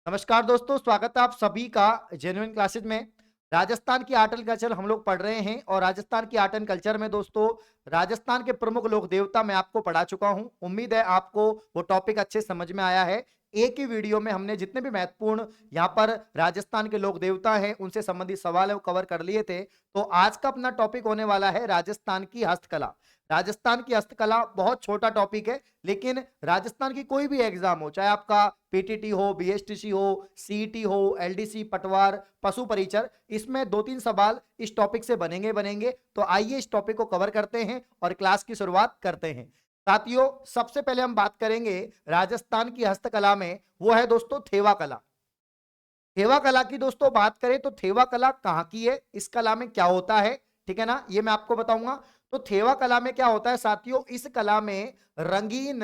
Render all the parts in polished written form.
नमस्कार दोस्तों, स्वागत है आप सभी का जेन्युइन क्लासेज में। राजस्थान की आर्ट एंड कल्चर हम लोग पढ़ रहे हैं और राजस्थान की आर्ट एंड कल्चर में दोस्तों राजस्थान के प्रमुख लोक देवता मैं आपको पढ़ा चुका हूं। उम्मीद है आपको वो टॉपिक अच्छे समझ में आया है। एक ही वीडियो में हमने जितने भी महत्वपूर्ण यहाँ पर राजस्थान के लोक देवता हैं उनसे संबंधित सवाल है वो कवर कर लिए थे। तो आज का अपना टॉपिक होने वाला है राजस्थान की हस्तकला। राजस्थान की हस्तकला बहुत छोटा टॉपिक है, लेकिन राजस्थान की कोई भी एग्जाम हो, चाहे आपका पीटीटी हो, बीएसटीसी हो, सीईटी हो, एलडीसी, पटवार, पशु परिचर, इसमें 2-3 सवाल इस टॉपिक से बनेंगे। तो आइए इस टॉपिक को कवर करते हैं और क्लास की शुरुआत करते हैं। साथियों, सबसे पहले हम बात करेंगे राजस्थान की हस्तकला में, वो है दोस्तों थेवा कला। थेवा कला की दोस्तों बात करें तो थेवा कला कहाँ की है, इस कला में क्या होता है, ठीक है ना, ये मैं आपको बताऊंगा। तो थेवा कला में क्या होता है साथियों, इस कला में रंगीन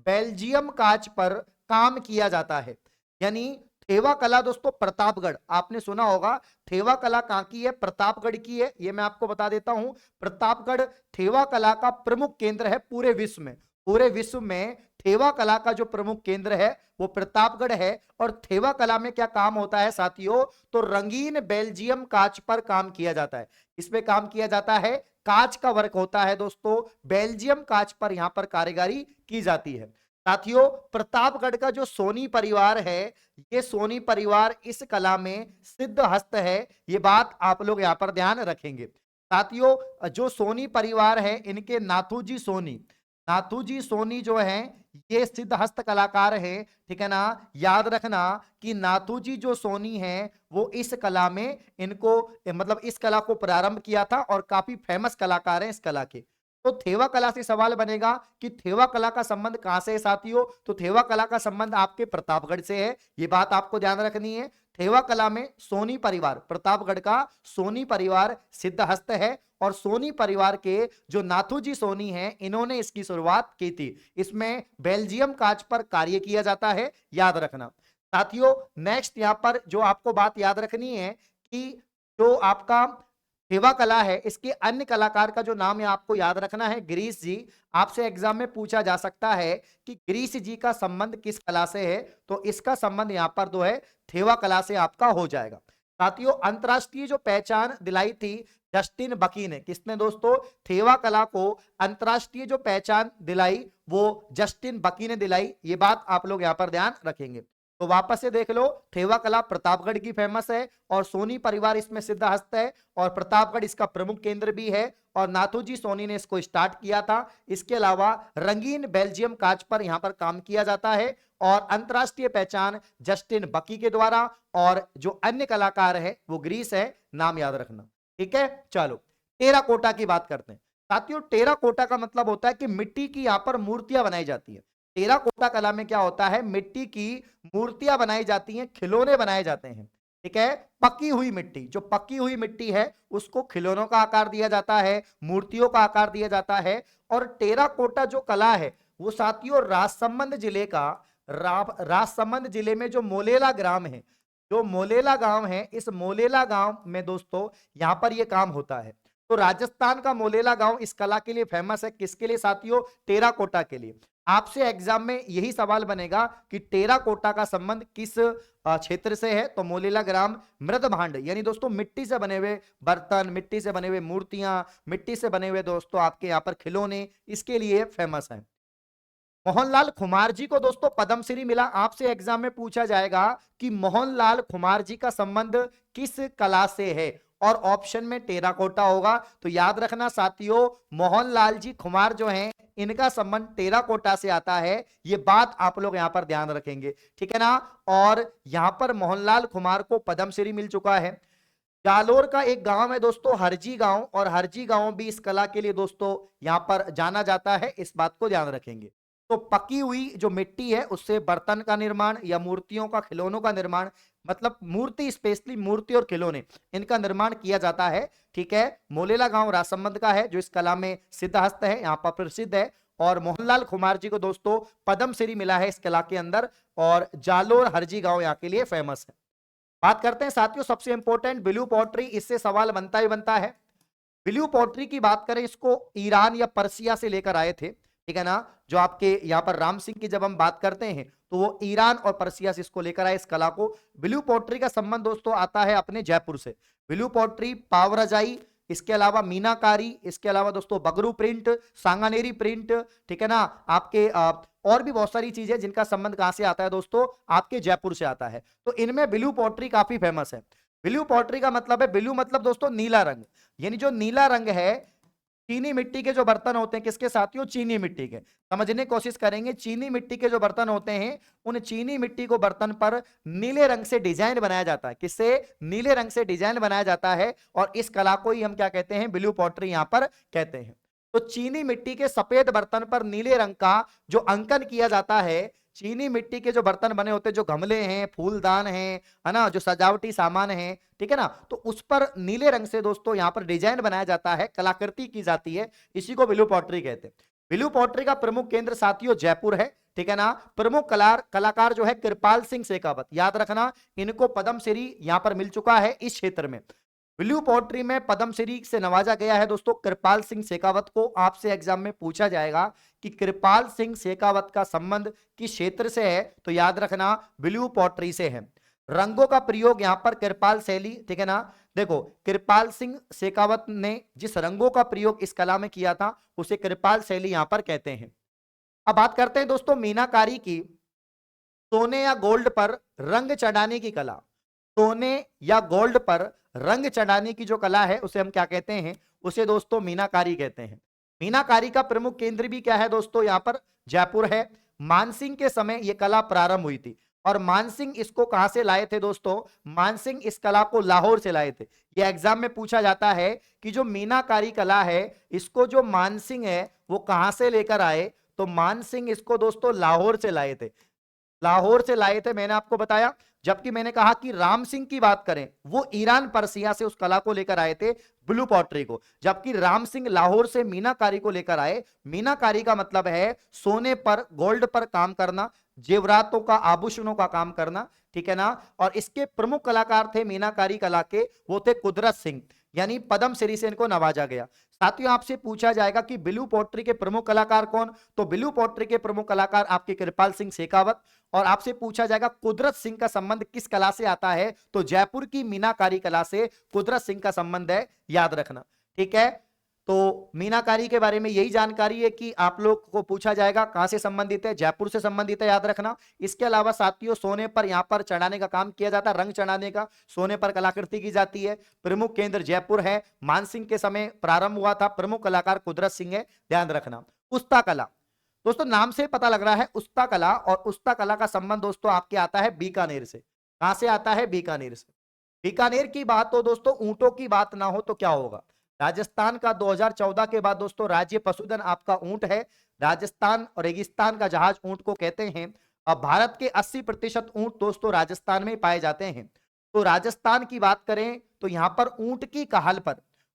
बेल्जियम कांच पर काम किया जाता है। यानी थेवा कला दोस्तों प्रतापगढ़, आपने सुना होगा। थेवा कला कहाँ की है, प्रतापगढ़ की है, ये मैं आपको बता देता हूं। प्रतापगढ़ थेवा कला का प्रमुख केंद्र है पूरे विश्व में। पूरे विश्व में थेवा कला का जो प्रमुख केंद्र है वो प्रतापगढ़ है। और थेवा कला में क्या काम होता है साथियों, तो रंगीन बेल्जियम कांच पर काम किया जाता है। इसमें काम किया जाता है, कांच का वर्क होता है दोस्तों, बेल्जियम कांच पर यहां पर कारीगरी की जाती है। साथियों, प्रतापगढ़ का जो सोनी परिवार है, ये सोनी परिवार इस कला में सिद्ध हस्त है। ये बात आप लोग यहां पर ध्यान रखेंगे। साथियों, जो सोनी परिवार है, इनके नाथूजी सोनी, नाथूजी सोनी जो है ये सिद्ध हस्त कलाकार है, ठीक है ना। याद रखना कि नाथूजी जो सोनी है वो इस कला में इनको मतलब इस कला को प्रारंभ किया था और काफी फेमस कलाकार हैं इस कला के। तो थेवा कला से सवाल बनेगा कि थेवा कला का संबंध कहां से है साथियों, तो थेवा कला का संबंध आपके प्रतापगढ़ से है। ये बात आपको ध्यान रखनी है। थेवा कला में सोनी परिवार, प्रतापगढ़ का सोनी परिवार सिद्ध हस्त है और सोनी परिवार के जो नाथूजी सोनी हैं इन्होंने इसकी शुरुआत की थी। इसमें बेल्जियम कांच पर कार्य किया जाता है, याद रखना। साथियों, नेक्स्ट यहां पर जो आपको बात याद रखनी है कि जो आपका थेवा कला है इसके अन्य कलाकार का जो नाम है आपको याद रखना है, गिरीश जी। आपसे एग्जाम में पूछा जा सकता है कि गिरीश जी का संबंध किस कला से है, तो इसका संबंध यहां पर जो है थेवा कला से आपका हो जाएगा। साथियों, अंतरराष्ट्रीय जो पहचान दिलाई थी जस्टिन बकी ने, किसने दोस्तों, थेवा कला को अंतरराष्ट्रीय जो पहचान दिलाई वो जस्टिन बकी ने दिलाई। ये बात आप लोग यहां पर ध्यान रखेंगे। तो वापस से देख लो, थेवा कला प्रतापगढ़ की फेमस है और सोनी परिवार इसमें सिद्ध हस्त है और प्रतापगढ़ इसका प्रमुख केंद्र भी है और नाथूजी सोनी ने इसको स्टार्ट किया था। इसके अलावा रंगीन बेल्जियम कांच पर यहां पर काम किया जाता है और अंतरराष्ट्रीय पहचान जस्टिन बकी के द्वारा, और जो अन्य कलाकार है वो ग्रीस है, नाम याद रखना, ठीक है। चलो टेराकोटा की बात करते हैं। साथियों, टेराकोटा का मतलब होता है कि मिट्टी की यहां पर मूर्तियां बनाई जाती है। टेराकोटा कला में क्या होता है, मिट्टी की मूर्तियां बनाई जाती हैं, खिलौने बनाए जाते हैं, ठीक है। पकी हुई मिट्टी, जो पकी हुई मिट्टी है उसको खिलौनों का आकार दिया जाता है, मूर्तियों का आकार दिया जाता है। और टेराकोटा जो कला है वो साथियों राजसमंद जिले का, राजसमंद जिले में जो मोलेला ग्राम है, जो मोलेला गांव है, इस मोलेला गांव में दोस्तों यहां पर यह काम होता है। तो राजस्थान का मोलेला गांव इस कला के लिए फेमस है, किसके लिए साथियों, टेराकोटा के लिए। आपसे एग्जाम में यही सवाल बनेगा कि टेराकोटा का संबंध किस क्षेत्र से है, तो मोलेला ग्राम मृद भांड, यानी दोस्तों मिट्टी से बने हुए बर्तन, मिट्टी से बने हुए मूर्तियां, मिट्टी से बने हुए दोस्तों आपके यहाँ पर खिलौने, इसके लिए फेमस है। मोहनलाल खुमार जी को दोस्तों पद्मश्री मिला। आपसे एग्जाम में पूछा जाएगा कि मोहनलाल खुमार जी का संबंध किस कला से है, और ऑप्शन में टेराकोटा होगा। तो याद रखना साथियों, मोहनलाल जी खुमार जो हैं इनका संबंध टेराकोटा से आता है। ये बात आप लोग यहां पर ध्यान रखेंगे, ठीक है ना। और यहां पर मोहनलाल खुमार को पद्मश्री मिल चुका है। जालोर का एक गांव है दोस्तों हरजी गांव, और हरजी गांव भी इस कला के लिए दोस्तों यहां पर जाना जाता है, इस बात को ध्यान रखेंगे। तो पकी हुई जो मिट्टी है उससे बर्तन का निर्माण या मूर्तियों का, खिलौनों का निर्माण, मतलब मूर्ति, स्पेशली मूर्ति और खिलौने, इनका निर्माण किया जाता है, ठीक है। मोलेला गांव राजसमंद का है जो इस कला में सिद्ध हस्त है, यहाँ पर प्रसिद्ध है। और मोहनलाल खुमार जी को दोस्तों पद्मश्री मिला है इस कला के अंदर, और जालोर हरजी गांव यहाँ के लिए फेमस है। बात करते हैं साथियों सबसे इंपॉर्टेंट ब्लू पॉटरी, इससे सवाल बनता ही बनता है। ब्लू पॉटरी की बात करें, इसको ईरान या पर्सिया से लेकर आए थे, ठीक है ना। जो आपके यहाँ पर राम सिंह की जब हम बात करते हैं तो वो ईरान और पर्सिया से इसको लेकर आए इस कला को। ब्लू पॉटरी का संबंध दोस्तों आता है अपने जयपुर से। ब्लू पॉटरी, पावरजाई, इसके अलावा मीनाकारी, इसके अलावा दोस्तों बगरू प्रिंट, सांगानेरी प्रिंट, ठीक है ना। आपके और भी बहुत सारी चीजें जिनका संबंध कहां से आता है दोस्तों, आपके जयपुर से आता है। तो इनमें ब्लू पॉटरी काफी फेमस है। ब्लू पॉटरी का मतलब है, ब्लू मतलब दोस्तों नीला रंग, यानी जो नीला रंग है, चीनी मिट्टी के जो बर्तन होते हैं, किसके साथियों, चीनी मिट्टी के। समझने की कोशिश करेंगे, चीनी मिट्टी के जो बर्तन होते हैं, उन चीनी मिट्टी को बर्तन पर नीले रंग से डिजाइन बनाया जाता है। किससे, नीले रंग से डिजाइन बनाया जाता है, और इस कला को ही हम क्या कहते हैं, ब्लू पॉटरी यहां पर कहते हैं। तो चीनी मिट्टी के सफेद बर्तन पर नीले रंग का जो अंकन किया जाता है, चीनी मिट्टी के जो बर्तन बने होते हैं, जो गमले हैं, फूलदान हैं, है ना, जो सजावटी सामान है, ठीक है ना, तो उस पर नीले रंग से दोस्तों यहां पर डिजाइन बनाया जाता है, कलाकृति की जाती है, इसी को ब्लू पॉटरी कहते हैं। ब्लू पॉटरी का प्रमुख केंद्र साथियों जयपुर है, ठीक है ना। प्रमुख कलाकार जो है कृपाल सिंह शेखावत, याद रखना, इनको पद्मश्री यहां पर मिल चुका है इस क्षेत्र में। ब्लू पोट्री में पद्मश्री से नवाजा गया है दोस्तों कृपाल सिंह शेखावत को। आपसे एग्जाम में पूछा जाएगा कि कृपाल सिंह शेखावत का संबंध किस क्षेत्र से है, तो याद रखना ब्लू पोट्री से है। रंगों का प्रयोग यहां पर कृपाल शैली, ठीक है ना। देखो, कृपाल सिंह शेखावत ने जिस रंगों का प्रयोग इस कला में किया था उसे कृपाल शैली यहां पर कहते हैं। अब बात करते हैं दोस्तों मीनाकारी की। सोने या गोल्ड पर रंग चढ़ाने की कला, सोने या गोल्ड पर रंग चढ़ाने की जो कला है उसे हम क्या कहते हैं, उसे दोस्तों मीनाकारी कहते हैं। मीनाकारी का प्रमुख केंद्र भी क्या है दोस्तों, यहां पर जयपुर है। मानसिंह के समय यह कला प्रारंभ हुई थी, और मानसिंह इसको कहां से लाए थे दोस्तों, मानसिंह इस कला को लाहौर से लाए थे। यह एग्जाम में पूछा जाता है कि जो मीनाकारी कला है, इसको जो मानसिंह है वो कहां से लेकर आए, तो मानसिंह इसको दोस्तों लाहौर से लाए थे, लाहौर से लाए थे, मैंने आपको बताया। जबकि मैंने कहा कि राम सिंह की बात करें, वो ईरान पर्सिया से उस कला को लेकर आए थे, ब्लू पॉटरी को। जबकि राम सिंह लाहौर से मीनाकारी को लेकर आए। मीनाकारी का मतलब है सोने पर, गोल्ड पर काम करना, जेवरातों का, आभूषणों का काम करना, ठीक है ना। और इसके प्रमुख कलाकार थे मीनाकारी कला के, वो थे कुदरत सिंह, यानी पद्मश्री से इनको नवाजा गया। साथियों, आपसे पूछा जाएगा कि ब्लू पॉटरी के प्रमुख कलाकार कौन, तो ब्लू पॉटरी के प्रमुख कलाकार आपके कृपाल सिंह शेखावत। और आपसे पूछा जाएगा कुदरत सिंह का संबंध किस कला से आता है, तो जयपुर की मीनाकारी कला से कुदरत सिंह का संबंध है, याद रखना, ठीक है। तो मीनाकारी के बारे में यही जानकारी है कि आप लोग को पूछा जाएगा कहां से संबंधित है, जयपुर से संबंधित है, याद रखना। इसके अलावा साथियों सोने पर यहां पर चढ़ाने का काम किया जाता है, रंग चढ़ाने का, सोने पर कलाकृति की जाती है। प्रमुख केंद्र जयपुर है, मानसिंह के समय प्रारंभ हुआ था, प्रमुख कलाकार कुदरत सिंह है, ध्यान रखना। उस्ता कला, दोस्तों नाम से पता लग रहा है उस्ता कला, और उस्ता कला का संबंध दोस्तों आपके आता है बीकानेर से। कहां से आता है, बीकानेर से। बीकानेर की बात हो दोस्तों, ऊंटों की बात ना हो तो क्या होगा, राजस्थान का 2014 के बाद दोस्तों राज्य पशुधन आपका ऊंट है। राजस्थान और रेगिस्तान का जहाज ऊंट को कहते हैं। अब भारत के 80% ऊंट दोस्तों राजस्थान में पाए जाते हैं। तो राजस्थान की बात करें तो यहां पर ऊंट की कहाल पर,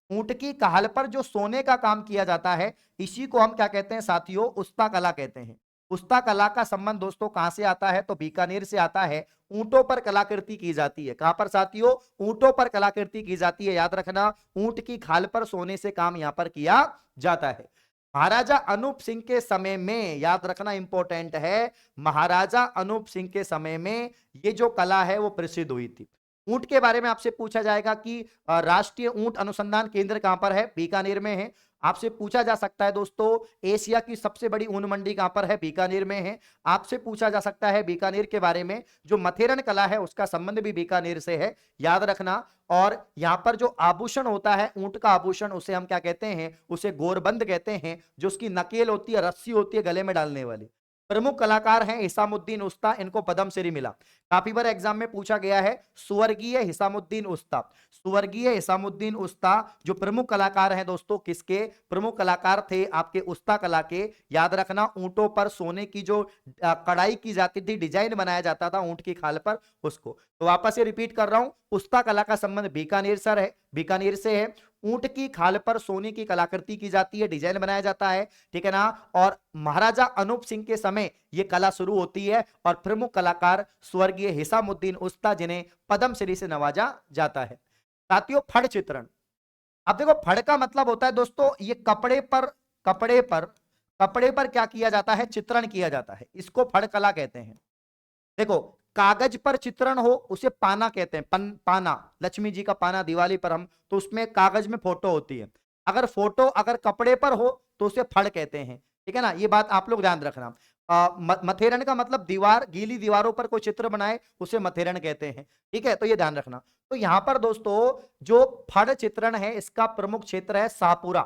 ऊंट की कहाल पर जो सोने का काम किया जाता है, इसी को हम क्या कहते हैं साथियों, उस्ता कला कहते हैं। उस्ता कला का संबंध दोस्तों कहां से आता है, तो बीकानेर से आता है। ऊंटों पर कलाकृति की जाती है, कहां पर साथियों, ऊंटों पर कलाकृति की जाती है, याद रखना। ऊंट की खाल पर सोने से काम यहां पर किया जाता है। महाराजा अनूप सिंह के समय में, याद रखना इंपॉर्टेंट है, महाराजा अनूप सिंह के समय में ये जो कला है वो प्रसिद्ध हुई थी। ऊंट के बारे में आपसे पूछा जाएगा कि राष्ट्रीय ऊंट अनुसंधान केंद्र कहां पर है, बीकानेर में है। आपसे पूछा जा सकता है दोस्तों एशिया की सबसे बड़ी ऊन मंडी कहां पर है, बीकानेर में है। आपसे पूछा जा सकता है बीकानेर के बारे में, जो मथेरन कला है उसका संबंध भी बीकानेर से है, याद रखना। और यहां पर जो आभूषण होता है, ऊंट का आभूषण, उसे हम क्या कहते हैं, उसे गोरबंद कहते हैं, जो उसकी नकेल होती है, रस्सी होती है गले में डालने वाली। प्रमुख कलाकार हैं हिसामुद्दीन उस्ता, इनको पद्मश्री मिला। काफी बार एग्जाम में पूछा गया है, स्वर्गीय हिसामुद्दीन उस्ता, स्वर्गीय हिसामुद्दीन उस्ता जो प्रमुख कलाकार हैं दोस्तों, किसके प्रमुख कलाकार थे, आपके उस्ता कला के। याद रखना, ऊंटों पर सोने की जो कढ़ाई की जाती थी, डिजाइन बनाया जाता था ऊंट की खाल पर, उसको। तो वापस से रिपीट कर रहा हूं, उस्ता कला का संबंध बीकानेर सर है, बीकानेर से है। ऊंट की खाल पर सोने की कलाकृति की जाती है, डिजाइन बनाया जाता है, ठीक है ना। और महाराजा अनूप सिंह के समय यह कला शुरू होती है, और प्रमुख कलाकार स्वर्गीय हिसामुद्दीन उस्ता, जिन्हें पद्मश्री से नवाजा जाता है। साथियों, फड़ चित्रण, अब देखो फड़ का मतलब होता है दोस्तों, ये कपड़े पर कपड़े पर क्या किया जाता है, चित्रण किया जाता है, इसको फड़ कला कहते हैं। देखो, कागज पर चित्रण हो उसे पाना कहते हैं, पाना, लक्ष्मी जी का पाना दिवाली पर हम, तो उसमें कागज में फोटो होती है। अगर फोटो अगर कपड़े पर हो तो उसे फड़ कहते हैं, ठीक है ना, ये बात आप लोग ध्यान रखना। मथेरन का मतलब दीवार, गीली दीवारों पर कोई चित्र बनाए उसे मथेरन कहते हैं, ठीक है, तो ये ध्यान रखना। तो यहां पर दोस्तों जो फड़ चित्रण है इसका प्रमुख क्षेत्र है सापुरा।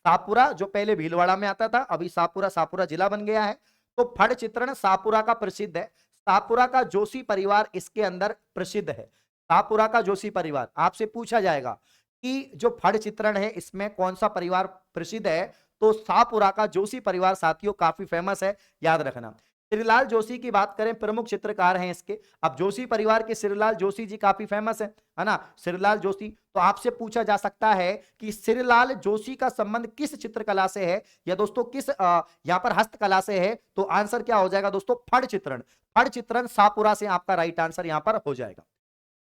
सापुरा जो पहले भीलवाड़ा में आता था, अभी सापुरा सापुरा जिला बन गया है। तो फड़ चित्रण सापुरा का प्रसिद्ध है। सापुरा का जोशी परिवार इसके अंदर प्रसिद्ध है। सापुरा का जोशी परिवार, आपसे पूछा जाएगा कि जो फड़ चित्रण है इसमें कौन सा परिवार प्रसिद्ध है, तो सापुरा का जोशी परिवार साथियों काफी फेमस है, याद रखना। श्रीलाल जोशी की बात करें, प्रमुख चित्रकार हैं इसके। अब जोशी परिवार के श्रीलाल जोशी जी काफी फेमस है ना, श्रीलाल जोशी। तो आपसे पूछा जा सकता है कि श्रीलाल जोशी का संबंध किस चित्रकला से है, या दोस्तों किस यहाँ पर हस्तकला से है, तो आंसर क्या हो जाएगा दोस्तों, फड़ चित्रण। फड़ चित्रण सापुरा से आपका राइट आंसर यहां पर हो जाएगा।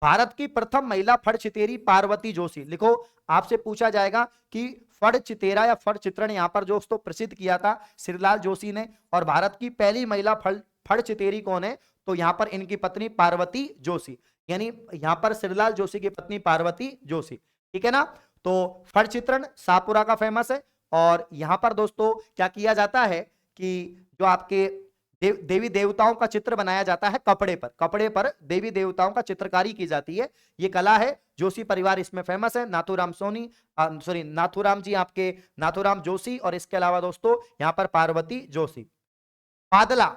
भारत की प्रथम महिला फड़ चितेरी पार्वती जोशी, लिखो, आपसे पूछा जाएगा कि फड़ चितेरा या फड़ चित्रण यहां पर दोस्तों प्रसिद्ध किया था श्रीलाल जोशी ने, और भारत की पहली महिला फड़ चितेरी कौन है, तो यहां पर इनकी पत्नी पार्वती जोशी, यानी यहां पर श्रीलाल जोशी की पत्नी पार्वती जोशी, ठीक है ना। तो फड़ चित्रण सापुरा का फेमस है। और यहां पर दोस्तों क्या किया जाता है कि जो आपके देवी देवताओं का चित्र बनाया जाता है कपड़े पर, कपड़े पर देवी देवताओं का चित्रकारी की जाती है, ये कला है। जोशी परिवार इसमें फेमस है, नाथूराम सोनी, सॉरी नाथूराम जी आपके, नाथूराम जोशी, और इसके अलावा दोस्तों यहां पर पार्वती जोशी। बादला,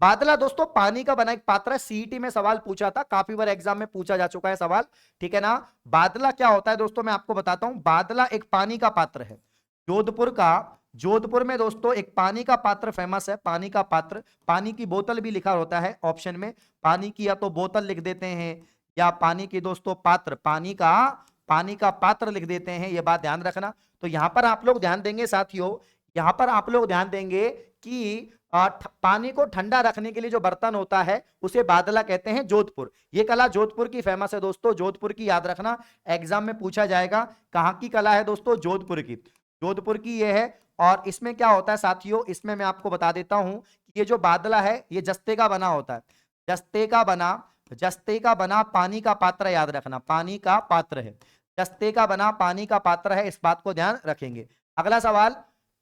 बादला दोस्तों पानी का बना एक पात्र है, सीईटी में सवाल पूछा था, काफी बार एग्जाम में पूछा जा चुका है सवाल, ठीक है ना। बादला क्या होता है दोस्तों, मैं आपको बताता हूं। बादला एक पानी का पात्र है, जोधपुर का, जोधपुर में दोस्तों एक पानी का पात्र फेमस है, पानी का पात्र। पानी की बोतल भी लिखा होता है ऑप्शन में, पानी की या तो बोतल लिख देते हैं, या पानी की दोस्तों पात्र, पानी का पात्र लिख देते हैं, यह बात ध्यान रखना। तो यहां पर आप लोग ध्यान देंगे साथियों, यहां पर आप लोग ध्यान देंगे कि पानी को ठंडा रखने के लिए जो बर्तन होता है उसे बादला कहते हैं, जोधपुर। ये कला जोधपुर की फेमस है दोस्तों, जोधपुर की, याद रखना, एग्जाम में पूछा जाएगा कहां की कला है दोस्तों, जोधपुर की, जोधपुर की ये है। और इसमें क्या होता है साथियों, इसमें मैं आपको बता देता हूं कि ये जो बादला है ये जस्ते का बना होता है, जस्ते का बना पानी का पात्र, याद रखना, पानी का पात्र है, जस्ते का बना पानी का पात्र है, इस बात को ध्यान रखेंगे। अगला सवाल,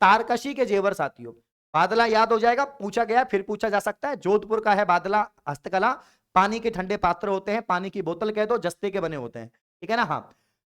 तारकशी के जेवर साथियों, बादला याद हो जाएगा, पूछा गया फिर पूछा जा सकता है, जोधपुर का है बादला हस्तकला। पानी के ठंडे पात्र होते हैं, पानी की बोतल कह दो, जस्ते के बने होते हैं, ठीक है ना। हाँ,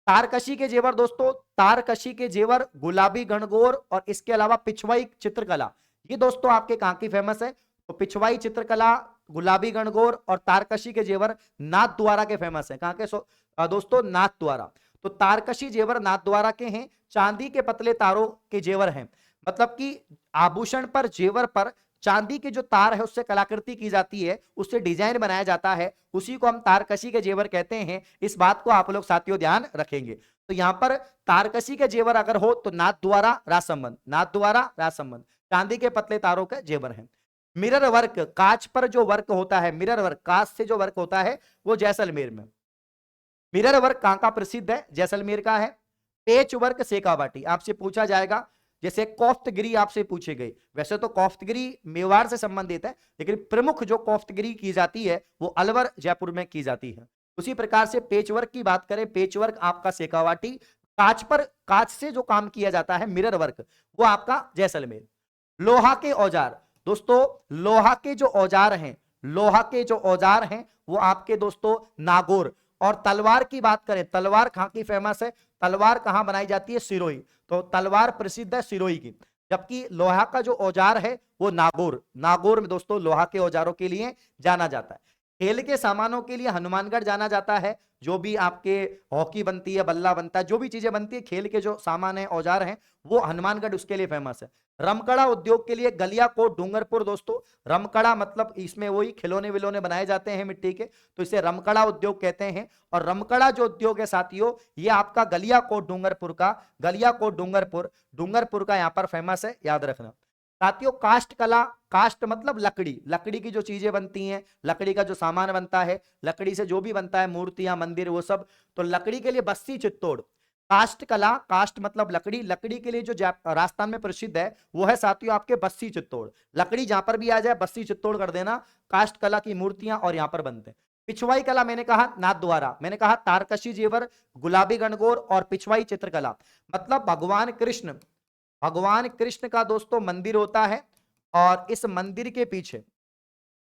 तारकशी के जेवर दोस्तों, तारकशी के जेवर, गुलाबी गणगौर, और इसके अलावा पिछवाई चित्रकला, ये दोस्तों आपके कहां की फेमस है, तो पिछवाई चित्रकला, गुलाबी गणगौर और तारकशी के जेवर नाथ द्वारा के फेमस है। कहां के दोस्तों, नाथ द्वारा। तो तारकशी जेवर नाथ द्वारा के हैं, चांदी के पतले तारों के जेवर हैं, मतलब कि आभूषण पर, जेवर पर चांदी के जो तार है उससे कलाकृति की जाती है, उससे डिजाइन बनाया जाता है, उसी को हम तारकशी के जेवर कहते हैं। इस बात को आप लोग साथियों ध्यान रखेंगे। तो यहां पर तारकशी के जेवर अगर हो तो नाथ द्वारा राजसंबंध, नाथ द्वारा राजसंबंध, चांदी के पतले तारों के जेवर हैं। मिरर वर्क, कांच पर जो वर्क होता है, मिरर वर्क, कांच से जो वर्क होता है वो जैसलमेर में। मिरर वर्क कहां का प्रसिद्ध है, जैसलमेर का है। पेच वर्क शेखावाटी, आपसे पूछा जाएगा, जैसे कोफ्तगिरी आपसे पूछे गई, वैसे तो कोफ्तगिरी मेवाड़ से संबंधित है, लेकिन प्रमुख जो कोफ्तगिरी की जाती है वो अलवर जयपुर में की जाती है। उसी प्रकार से पेचवर्क की बात करें, पेचवर्क आपका शेखावाटी, कांच पर, कांच से जो काम किया जाता है मिरर वर्क, वो आपका जैसलमेर। लोहा के औजार दोस्तों, लोहा के जो औजार हैं, लोहा के जो औजार हैं वो आपके दोस्तों नागौर। और तलवार की बात करें, तलवार कहां की फेमस है, तलवार कहां बनाई जाती है, सिरोही, तो तलवार प्रसिद्ध है सिरोही की। जबकि लोहा का जो औजार है वो नागौर, नागौर में दोस्तों लोहा के औजारों के लिए जाना जाता है। खेल के सामानों के लिए हनुमानगढ़ जाना जाता है, जो भी आपके हॉकी बनती है, बल्ला बनता है, जो भी चीजें बनती है, खेल के जो सामान है, औजार हैं, वो हनुमानगढ़ उसके लिए फेमस है। रमकड़ा उद्योग के लिए गलियाकोट डूंगरपुर दोस्तों, रमकड़ा मतलब इसमें वही खिलौने विलौने बनाए जाते हैं मिट्टी के, तो इसे रमकड़ा उद्योग कहते हैं। और रमकड़ा जो उद्योग है साथियों, ये आपका गलियाकोट डूंगरपुर का, गलियाकोट डूंगरपुर, डूंगरपुर का यहाँ पर फेमस है, याद रखना साथियों। काष्ठ कला, काष्ठ मतलब लकड़ी, लकड़ी की जो चीजें बनती हैं, लकड़ी का जो सामान बनता है, लकड़ी से जो भी बनता है, मूर्तियां, मंदिर, वो सब, तो लकड़ी के लिए बस्सी चित्तौड़, काष्ठ कला, काष्ठ मतलब लकड़ी, लकड़ी के लिए जो राजस्थान में प्रसिद्ध है वो है साथियों आपके बस्सी चित्तौड़। लकड़ी जहां पर भी आ जाए बस्सी चित्तौड़ कर देना, काष्ठ कला की मूर्तियां और यहां पर बनते हैं। पिछवाई कला मैंने कहा नाथ द्वारा, मैंने कहा तारकशी जेवर, गुलाबी गणगौर और पिछवाई चित्रकला, मतलब भगवान कृष्ण का दोस्तों मंदिर होता है और इस मंदिर के पीछे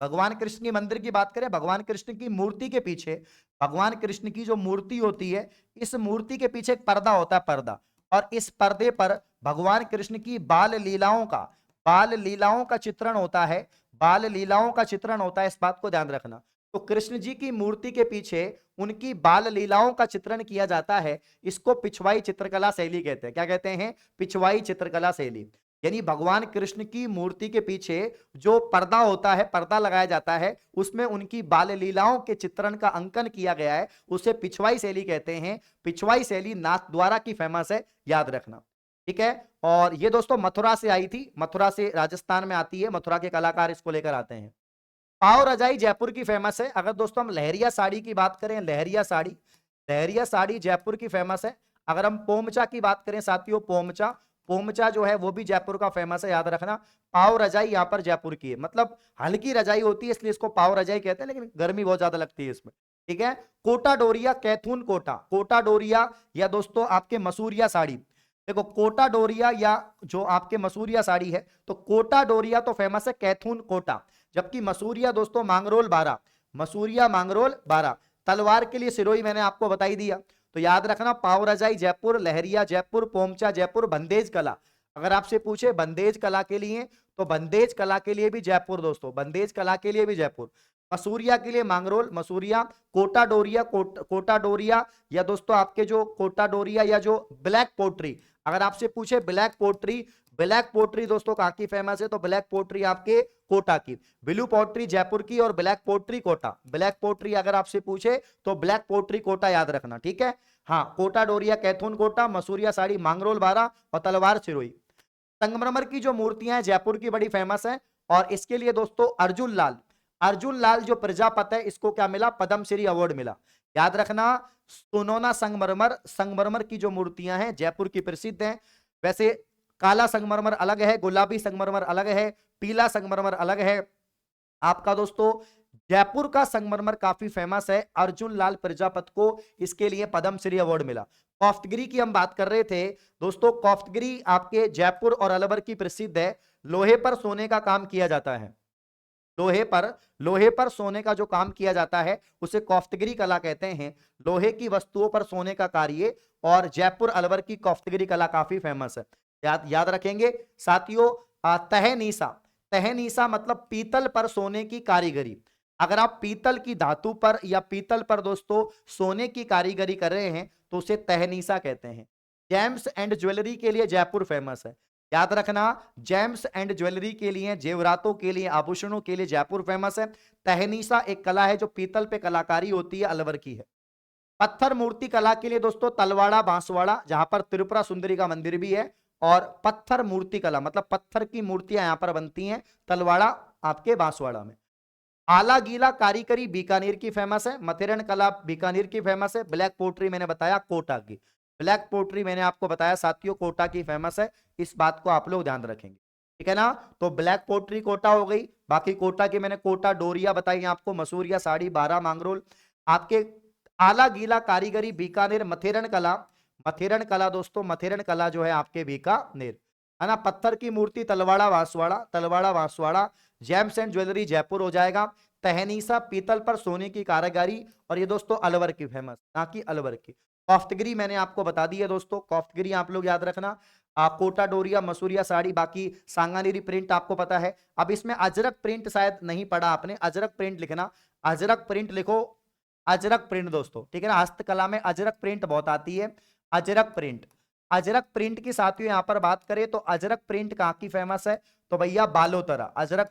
भगवान कृष्ण की मंदिर की बात करें, भगवान कृष्ण की मूर्ति के पीछे, भगवान कृष्ण की जो मूर्ति होती है इस मूर्ति के पीछे एक पर्दा होता है, पर्दा, और इस पर्दे पर भगवान कृष्ण की बाल लीलाओं का चित्रण होता है, बाल लीलाओं का चित्रण होता है, इस बात को ध्यान रखना। तो कृष्ण जी की मूर्ति के पीछे उनकी बाल लीलाओं का चित्रण किया जाता है, इसको पिछवाई चित्रकला शैली कहते हैं। क्या कहते हैं? पिछवाई चित्रकला शैली। यानी भगवान कृष्ण की मूर्ति के पीछे जो पर्दा होता है, पर्दा लगाया जाता है, उसमें उनकी बाल लीलाओं के चित्रण का अंकन किया गया है, उसे पिछवाई शैली कहते हैं। पिछवाई शैली नाथ द्वारा की फेमस है, याद रखना, ठीक है। और ये दोस्तों मथुरा से आई थी, मथुरा से राजस्थान में आती है, मथुरा के कलाकार इसको लेकर आते हैं। पाव रजाई जयपुर की फेमस है। अगर दोस्तों हम लहरिया साड़ी की बात करें, लहरिया साड़ी जयपुर की फेमस है। अगर हम पोमचा की बात करें साथियों, पोमचा जो है वो भी जयपुर का फेमस है, याद रखना। पाव रजाई यहाँ पर जयपुर की है, मतलब हल्की रजाई होती है इसलिए इसको पाव रजाई कहते हैं, लेकिन गर्मी बहुत ज्यादा लगती है इसमें, ठीक है। कोटा डोरिया, कैथून कोटा, कोटा डोरिया या दोस्तों आपके मसूरिया साड़ी। देखो कोटा डोरिया या जो आपके मसूरिया साड़ी है, तो कोटा डोरिया तो फेमस है, कैथून कोटा, जबकि मसूरिया दोस्तों मांगरोल 12, मसूरिया मांगरोल 12। तलवार के लिए सिरोही मैंने आपको बताई दिया, तो याद रखना पाव रजाई जयपुर, लहरिया जयपुर, पोमचा जयपुर, बंदेज कला। अगर आपसे पूछे बंदेज कला के लिए, तो बंदेज कला के लिए भी जयपुर दोस्तों, बंदेज कला के लिए भी जयपुर। मसूरिया के लिए मांगरोल, मसूरिया। कोटा डोरिया, कोटा डोरिया या दोस्तों आपके जो कोटा डोरिया या जो ब्लैक पोट्री, अगर आपसे पूछे ब्लैक पोट्री दोस्तों कहाँ की फेमस है, तो ब्लैक पोट्री आपके कोटा की। ब्लू पोट्री जयपुर की और black pottery Kota. Black pottery अगर आपसे पूछे तो ब्लैक पोट्री कोटा, याद रखना, ठीक है। हाँ, कोटा डोरिया कैथून कोटा, मसूरिया साड़ी मांगरोल 12 और तलवार सिरोही। संगमरमर की जो मूर्तियां हैं जयपुर की बड़ी फेमस है, और इसके लिए दोस्तों अर्जुन लाल जो प्रजापत है इसको क्या मिला? पद्मश्री अवार्ड मिला, याद रखना। सोनोना संगमरमर की जो मूर्तियां हैं जयपुर की प्रसिद्ध हैं। वैसे काला संगमरमर अलग है, गुलाबी संगमरमर अलग है, पीला संगमरमर अलग है। आपका दोस्तों जयपुर का संगमरमर काफी फेमस है, अर्जुन लाल प्रजापत को इसके लिए पद्मश्री अवार्ड मिला। कोफ्तगिरी की हम बात कर रहे थे दोस्तों, कोफ्तगिरी आपके जयपुर और अलवर की प्रसिद्ध है। लोहे पर सोने का काम किया जाता है, लोहे पर सोने का जो काम किया जाता है उसे कोफ्तगिरी कला कहते हैं। लोहे की वस्तुओं पर सोने का कार्य, और जयपुर अलवर की कोफ्तगिरी कला काफी फेमस है, याद रखेंगे साथियों। तहनीसा मतलब पीतल पर सोने की कारीगरी। अगर आप पीतल की धातु पर या पीतल पर दोस्तों सोने की कारीगरी कर रहे हैं तो उसे तहनीसा कहते हैं। जेम्स एंड ज्वेलरी के लिए जयपुर फेमस है, याद रखना। जेम्स एंड ज्वेलरी के लिए, जेवरातों के लिए, आभूषणों के लिए जयपुर फेमस है। तहनीसा एक कला है जो पीतल पे कलाकारी होती है, अलवर की है। पत्थर मूर्ति कला के लिए दोस्तों तलवाड़ा बांसवाड़ा, जहां पर त्रिपुरा सुंदरी का मंदिर भी है, और पत्थर मूर्ति कला मतलब पत्थर की मूर्तियां यहां पर बनती हैं, तलवाड़ा आपके बांसवाड़ा में। आला गीला कारीगरी बीकानेर की फेमस है, मथेरन कला बीकानेर की फेमस है। ब्लैक पोट्री मैंने बताया कोटा की, ब्लैक पोट्री मैंने आपको बताया साथियों कोटा की फेमस है, इस बात को आप लोग ध्यान रखेंगे, ठीक है ना। तो ब्लैक पोट्री कोटा हो गई, बाकी कोटा की मैंने कोटा डोरिया बताई आपको, मसूरिया साड़ी 12 मांगरोल आपके। आला गीला कारीगरी बीकानेर, मथेरन कला दोस्तों, मथेरन कला जो है आपके बीकानेर, है ना। पत्थर की मूर्ति Talwara Banswara. Gems and jewellery Jaipur हो जाएगा। तहनीसा पीतल पर सोने की कारीगरी, और ये दोस्तों अलवर की फेमस, ना कि अलवर की। कोफ्तगिरी मैंने आपको बता दी है दोस्तों, कोफ्तगिरी आप लोग याद रखना। कोटा डोरिया, मसूरिया साड़ी, बाकी सांगानेरी प्रिंट आपको पता है। अब इसमें अजरक प्रिंट शायद नहीं पढ़ा आपने, अजरक प्रिंट लिखना, अजरक प्रिंट लिखो, अजरक प्रिंट दोस्तों, ठीक है ना। हस्तकला में अजरक प्रिंट बहुत आती है, अजरक प्रिंट की साथियों यहां पर बात करें तो अजरक प्रिंट कहां की फेमस है, तो भैया बालोतरा, अजरक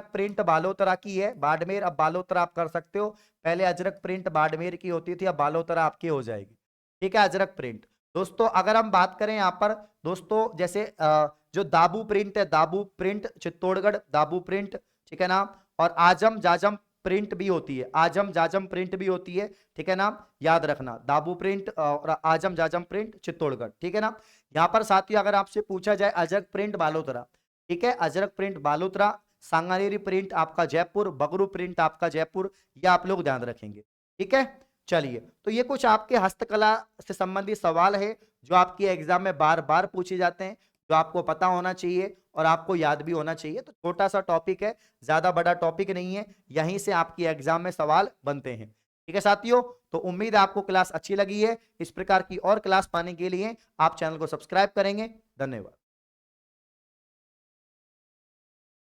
प्रिंट बालोतरा की है, बाड़मेर। अब बालोतरा आप कर सकते हो, पहले अजरक प्रिंट बाड़मेर की होती थी, अब बालोतरा आपकी हो जाएगी, ठीक है। अजरक प्रिंट दोस्तों अगर हम बात करें यहां पर दोस्तों, जैसे जो दाबू प्रिंट है, दाबू प्रिंट चित्तौड़गढ़, दाबू प्रिंट, ठीक है ना। और आजम जाजम प्रिंट भी होती है, आजम जाजम प्रिंट भी होती है, ठीक है ना, याद रखना, दाबू प्रिंट और आजम जाजम प्रिंट चित्तौड़गढ़, ठीक है ना। यहाँ पर साथियों अगर आपसे पूछा जाए अजरक प्रिंट बालोतरा, ठीक है, अजरक प्रिंट बालोतरा, सांगानेरी प्रिंट आपका जयपुर, बगरू प्रिंट आपका जयपुर, ये आप लोग ध्यान रखेंगे, ठीक है। चलिए, तो ये कुछ आपके हस्तकला से संबंधित सवाल है जो आपके एग्जाम में बार बार पूछे जाते हैं, जो आपको पता होना चाहिए और आपको याद भी होना चाहिए। तो छोटा सा टॉपिक है, ज्यादा बड़ा टॉपिक नहीं है, यहीं से आपकी एग्जाम में सवाल बनते हैं, ठीक है साथियों। तो उम्मीद है आपको क्लास अच्छी लगी है। इस प्रकार की और क्लास पाने के लिए आप चैनल को सब्सक्राइब करेंगे। धन्यवाद।